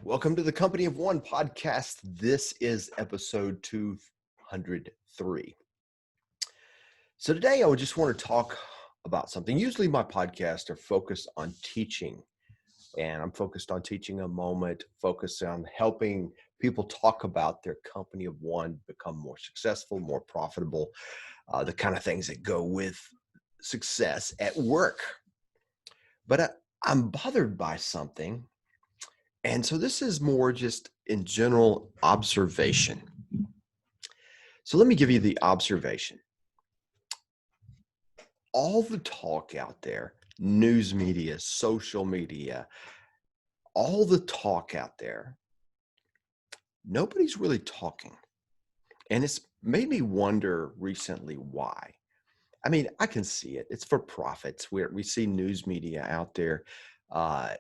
Welcome to the Company of One podcast. This is episode 203. So today I would just want to talk about something. Usually my podcasts are focused on teaching, and I'm focused on teaching a moment, focused on helping people talk about their company of one, become more successful, more profitable, the kind of things that go with success at work. But I'm bothered by something. And so this is more just in general observation. So let me give you the observation. All the talk out there, news media, social media, all the talk out there, nobody's really talking. And it's made me wonder recently why. I mean, I can see it. It's for profits. We see news media out there uh,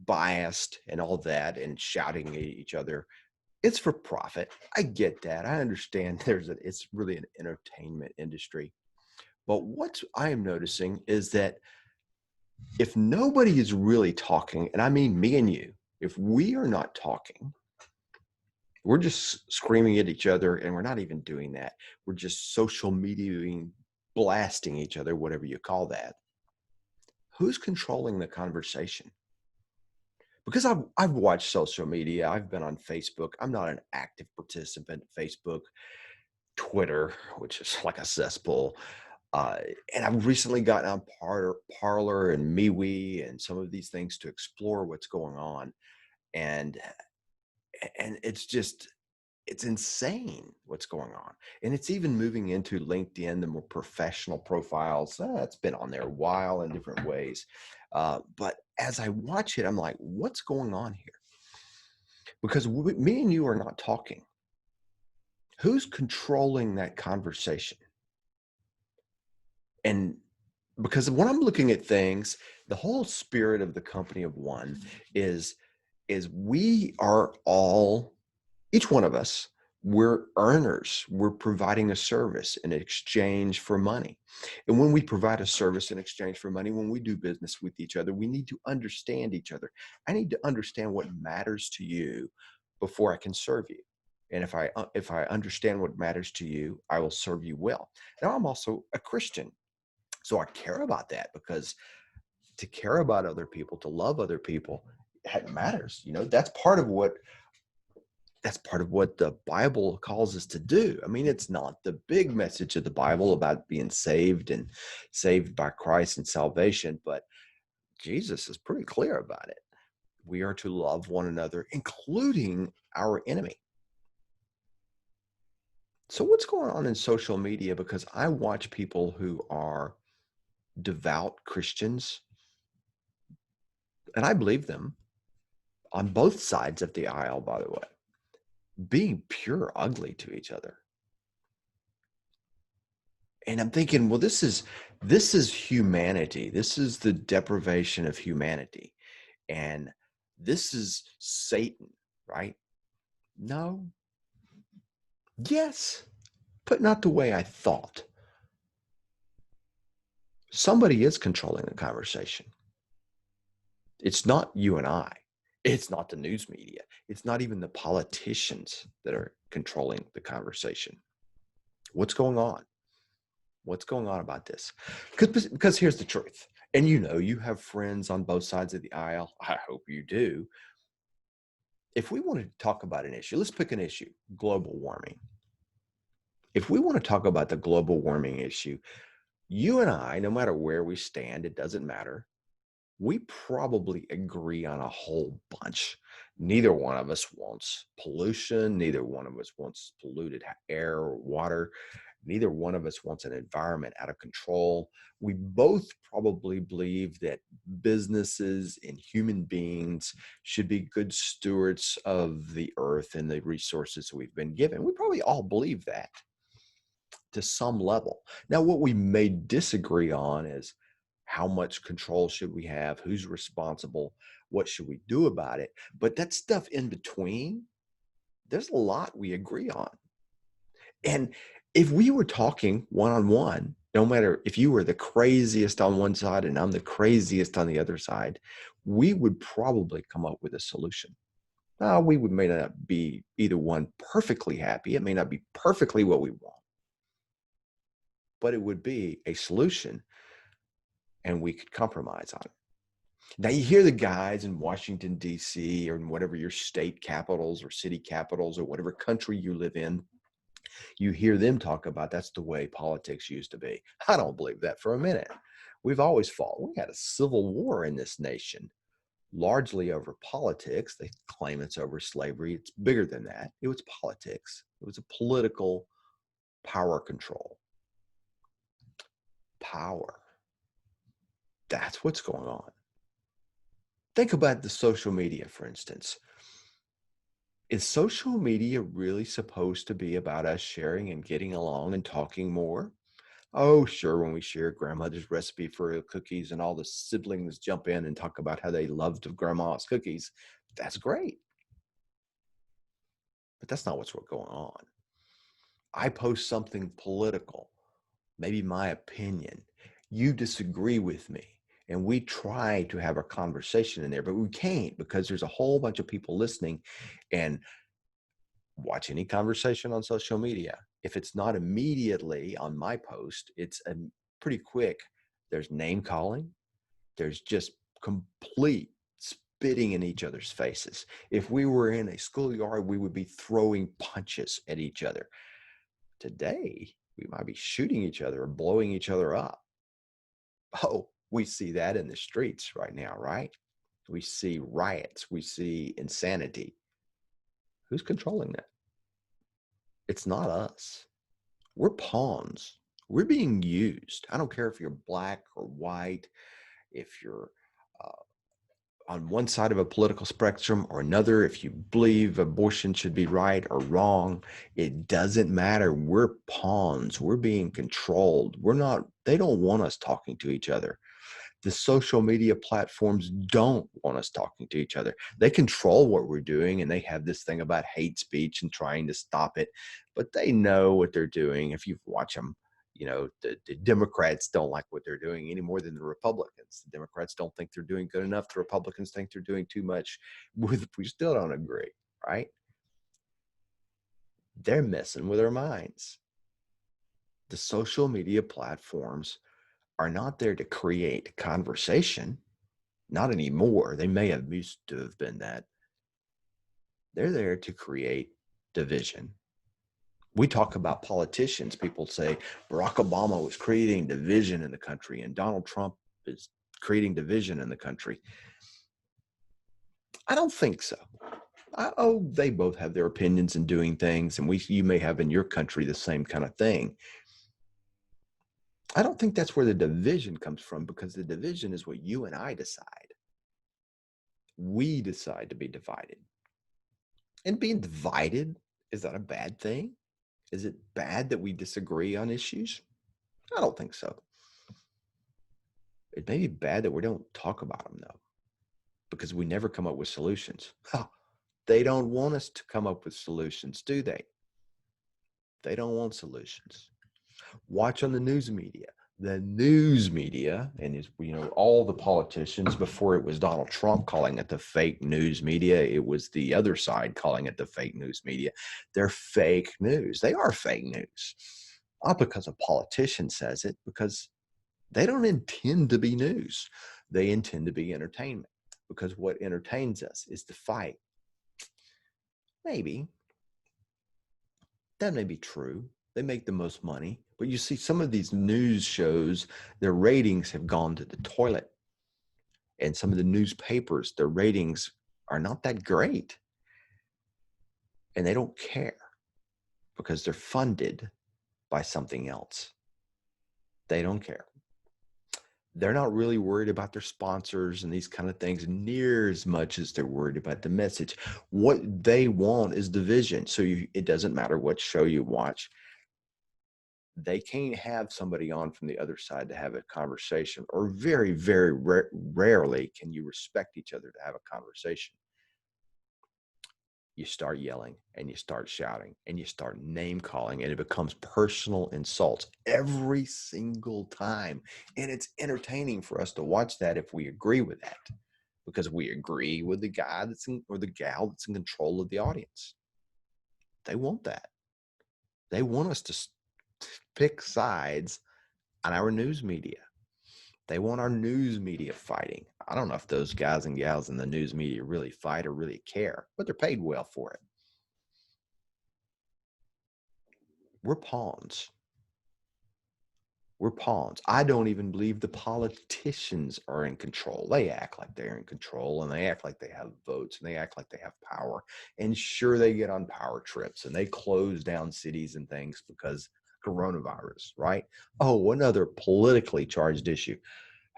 biased and all that and shouting at each other. It's for profit. I get that. I understand it's really an entertainment industry. But what I am noticing is that if nobody is really talking, and I mean me and you, if we are not talking, we're just screaming at each other and we're not even doing that. We're just social mediaing, blasting each other, whatever you call that. Who's controlling the conversation? Because I've watched social media. I've been on Facebook. I'm not an active participant in Facebook, Twitter, which is like a cesspool. Uh, and I've recently gotten on Parlor and MeWe and some of these things to explore what's going on. And it's insane what's going on. And it's even moving into LinkedIn, the more professional profiles. It's been on there a while in different ways. But as I watch it, I'm like, what's going on here? Because me and you are not talking. Who's controlling that conversation? And because when I'm looking at things, the whole spirit of the company of one is we are all, each one of us, we're earners. We're providing a service in exchange for money. And when we provide a service in exchange for money, when we do business with each other, we need to understand each other. I need to understand what matters to you before I can serve you. And if I understand what matters to you, I will serve you well. Now, I'm also a Christian. So I care about that, because to care about other people, to love other people, it matters. That's part of what the Bible calls us to do. I mean, it's not the big message of the Bible about being saved and saved by Christ and salvation, but Jesus is pretty clear about it. We are to love one another, including our enemy. So what's going on in social media? Because I watch people who are devout Christians, and I believe them, on both sides of the aisle, by the way, being pure ugly to each other. And I'm thinking, well, this is humanity. This is the deprivation of humanity. And this is Satan, right? No. Yes, but not the way I thought. Somebody is controlling the conversation. It's not you and I. It's not the news media. It's not even the politicians that are controlling the conversation. What's going on? What's going on about this? Because here's the truth. And you have friends on both sides of the aisle. I hope you do. If we want to talk about an issue, let's pick an issue, global warming. If we want to talk about the global warming issue, you and I, no matter where we stand, it doesn't matter. We probably agree on a whole bunch. Neither one of us wants pollution. Neither one of us wants polluted air or water. Neither one of us wants an environment out of control. We both probably believe that businesses and human beings should be good stewards of the earth and the resources we've been given. We probably all believe that to some level. Now, what we may disagree on is how much control should we have? Who's responsible? What should we do about it? But that stuff in between, there's a lot we agree on. And if we were talking one-on-one, no matter if you were the craziest on one side and I'm the craziest on the other side, we would probably come up with a solution. We may not be either one perfectly happy. It may not be perfectly what we want, but it would be a solution and we could compromise on it. Now you hear the guys in Washington, D.C. or in whatever your state capitals or city capitals or whatever country you live in, you hear them talk about that's the way politics used to be. I don't believe that for a minute. We've always fought. We had a civil war in this nation, largely over politics. They claim it's over slavery. It's bigger than that. It was politics. It was a political power control. Power. That's what's going on. Think about the social media, for instance. Is social media really supposed to be about us sharing and getting along and talking more? Oh, sure, when we share grandmother's recipe for cookies and all the siblings jump in and talk about how they loved grandma's cookies, that's great. But that's not what's going on. I post something political, maybe my opinion. You disagree with me. And we try to have a conversation in there, but we can't because there's a whole bunch of people listening. And watch any conversation on social media. If it's not immediately on my post, it's pretty quick. There's name calling. There's just complete spitting in each other's faces. If we were in a schoolyard, we would be throwing punches at each other. Today, we might be shooting each other or blowing each other up. Oh, we see that in the streets right now, right? We see riots. We see insanity. Who's controlling that? It's not us. We're pawns. We're being used. I don't care if you're black or white, if you're uh, on one side of a political spectrum or another, if you believe abortion should be right or wrong, it doesn't matter. We're pawns. We're being controlled. They don't want us talking to each other. The social media platforms don't want us talking to each other. They control what we're doing, and they have this thing about hate speech and trying to stop it, but they know what they're doing. If you watch them, the Democrats don't like what they're doing any more than the Republicans. The Democrats don't think they're doing good enough. The Republicans think they're doing too much. We still don't agree, right? They're messing with our minds. The social media platforms are not there to create conversation. Not anymore. They may have used to have been that. They're there to create division. We talk about politicians. People say Barack Obama was creating division in the country and Donald Trump is creating division in the country. I don't think so. They both have their opinions and doing things, and you may have in your country the same kind of thing. I don't think that's where the division comes from, because the division is what you and I decide. We decide to be divided. And being divided, is that a bad thing? Is it bad that we disagree on issues? I don't think so. It may be bad that we don't talk about them, though, because we never come up with solutions. They don't want us to come up with solutions, do they? They don't want solutions. Watch on the news media. The news media, and all the politicians, before it was Donald Trump calling it the fake news media, it was the other side calling it the fake news media. They're fake news. They are fake news. Not because a politician says it, because they don't intend to be news. They intend to be entertainment, because what entertains us is the fight. Maybe. That may be true. They make the most money. But you see, some of these news shows, their ratings have gone to the toilet. And some of the newspapers, their ratings are not that great. And they don't care because they're funded by something else. They don't care. They're not really worried about their sponsors and these kind of things near as much as they're worried about the message. What they want is division. So it doesn't matter what show you watch. They can't have somebody on from the other side to have a conversation, or very, very rarely can you respect each other to have a conversation. You start yelling and you start shouting and you start name calling, and it becomes personal insults every single time. And it's entertaining for us to watch that if we agree with that. because we agree with the guy that's in, or the gal that's in control of the audience. They want that. They want us to pick sides on our news media. They want our news media fighting. I don't know if those guys and gals in the news media really fight or really care, but they're paid well for it. We're pawns. We're pawns. I don't even believe the politicians are in control. They act like they're in control, and they act like they have votes, and they act like they have power. And sure, they get on power trips and they close down cities and things because coronavirus, right? Oh, another politically charged issue.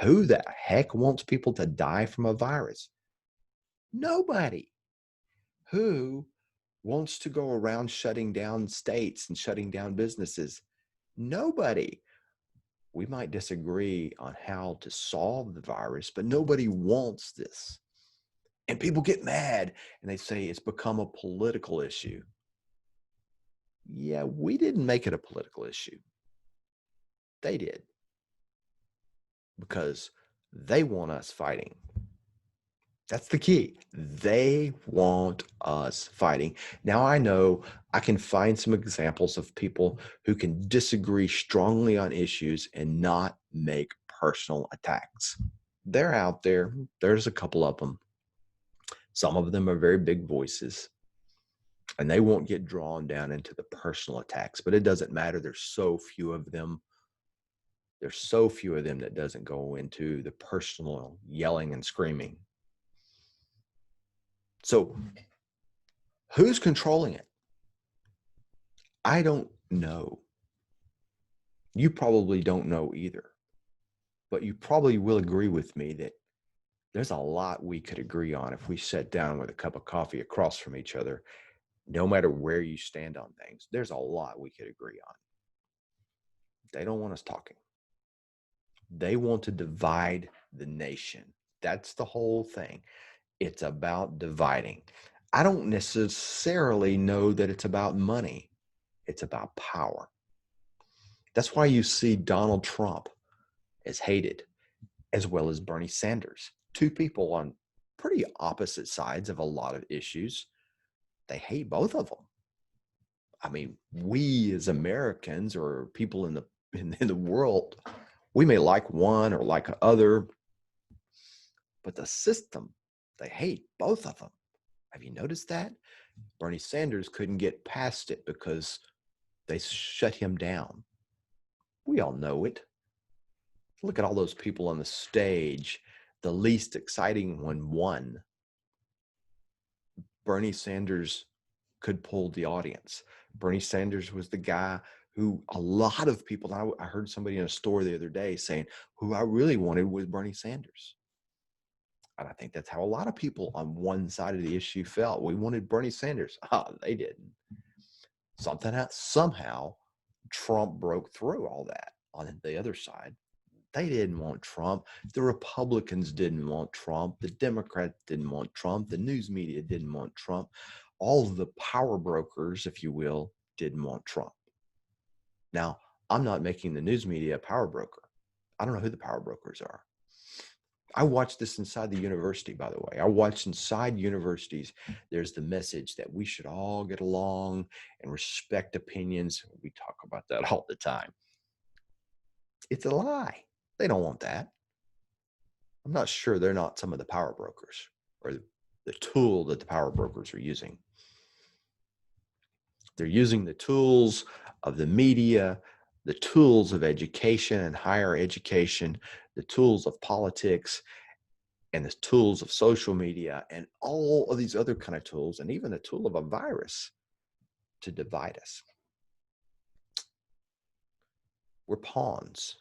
Who the heck wants people to die from a virus? Nobody. Who wants to go around shutting down states and shutting down businesses? Nobody. We might disagree on how to solve the virus, but nobody wants this. And people get mad and they say it's become a political issue. Yeah, we didn't make it a political issue. They did. Because they want us fighting. That's the key. They want us fighting. Now, I know I can find some examples of people who can disagree strongly on issues and not make personal attacks. They're out there. There's a couple of them. Some of them are very big voices, and they won't get drawn down into the personal attacks, but it doesn't matter. There's so few of them. There's so few of them that doesn't go into the personal yelling and screaming. So who's controlling it? I don't know. You probably don't know either, but you probably will agree with me that there's a lot we could agree on if we sat down with a cup of coffee across from each other. No matter where you stand on things, there's a lot we could agree on. They don't want us talking. They want to divide the nation. That's the whole thing. It's about dividing. I don't necessarily know that it's about money. It's about power. That's why you see Donald Trump as hated, as well as Bernie Sanders. Two people on pretty opposite sides of a lot of issues. They hate both of them. I mean, we as Americans or people in the world, we may like one or like other, but the system, they hate both of them. Have you noticed that? Bernie Sanders couldn't get past it because they shut him down. We all know it. Look at all those people on the stage. The least exciting one won. Bernie Sanders could pull the audience. Bernie Sanders was the guy who a lot of people, I heard somebody in a store the other day saying, who I really wanted was Bernie Sanders. And I think that's how a lot of people on one side of the issue felt. We wanted Bernie Sanders. They didn't. Somehow Trump broke through all that on the other side. They didn't want Trump. The Republicans didn't want Trump. The Democrats didn't want Trump. The news media didn't want Trump. All of the power brokers, if you will, didn't want Trump. Now, I'm not making the news media a power broker. I don't know who the power brokers are. I watch this inside the university, by the way. I watch inside universities. There's the message that we should all get along and respect opinions. We talk about that all the time. It's a lie. They don't want that. I'm not sure they're not some of the power brokers or the tool that the power brokers are using. They're using the tools of the media, the tools of education and higher education, the tools of politics, and the tools of social media, and all of these other kind of tools, and even the tool of a virus to divide us. We're pawns.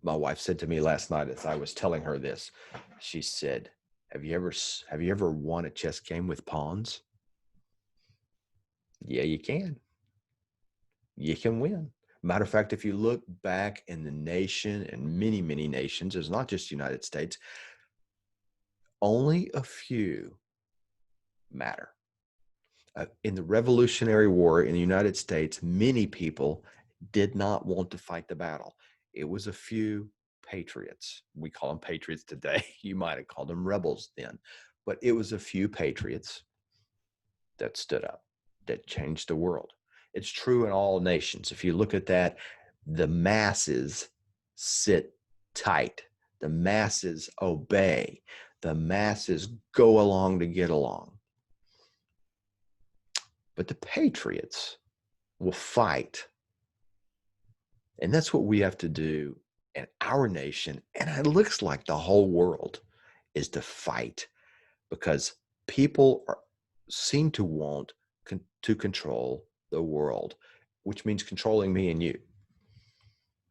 My wife said to me last night as I was telling her this, she said, have you ever won a chess game with pawns? Yeah, you can. You can win. Matter of fact, if you look back in the nation and many, many nations, it's not just the United States, only a few matter. In the Revolutionary War in the United States, many people did not want to fight the battle. It was a few patriots. We call them patriots today. You might have called them rebels then. But it was a few patriots that stood up, that changed the world. It's true in all nations. If you look at that, the masses sit tight. The masses obey. The masses go along to get along. But the patriots will fight. And that's what we have to do in our nation. And it looks like the whole world is to fight, because people seem to want to control the world, which means controlling me and you.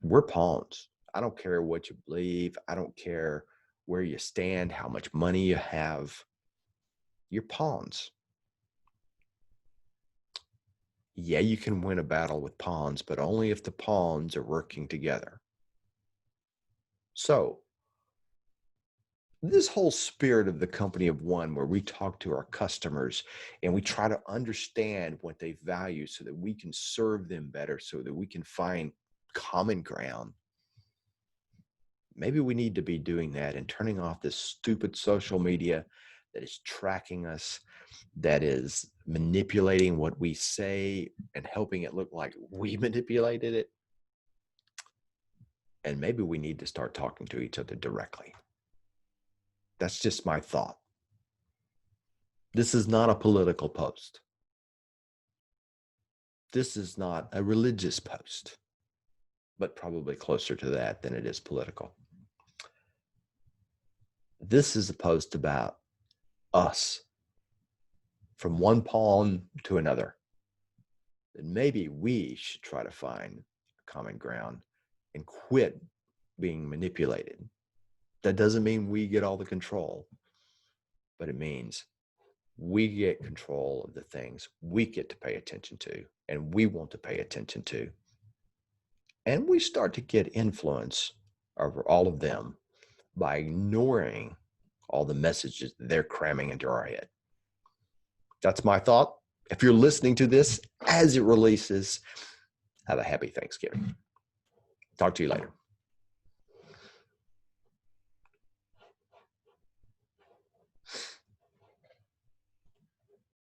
We're pawns. I don't care what you believe. I don't care where you stand, how much money you have. You're pawns. Yeah, you can win a battle with pawns, but only if the pawns are working together. So, this whole spirit of the company of one, where we talk to our customers and we try to understand what they value so that we can serve them better, so that we can find common ground. Maybe we need to be doing that and turning off this stupid social media that is tracking us, that is manipulating what we say and helping it look like we manipulated it. And maybe we need to start talking to each other directly. That's just my thought. This is not a political post. This is not a religious post, but probably closer to that than it is political. This is a post about us, from one pawn to another. And maybe we should try to find common ground and quit being manipulated. That doesn't mean we get all the control, but it means we get control of the things we get to pay attention to and we want to pay attention to. And we start to get influence over all of them by ignoring all the messages that they're cramming into our head. That's my thought. If you're listening to this as it releases, have a happy Thanksgiving. Talk to you later.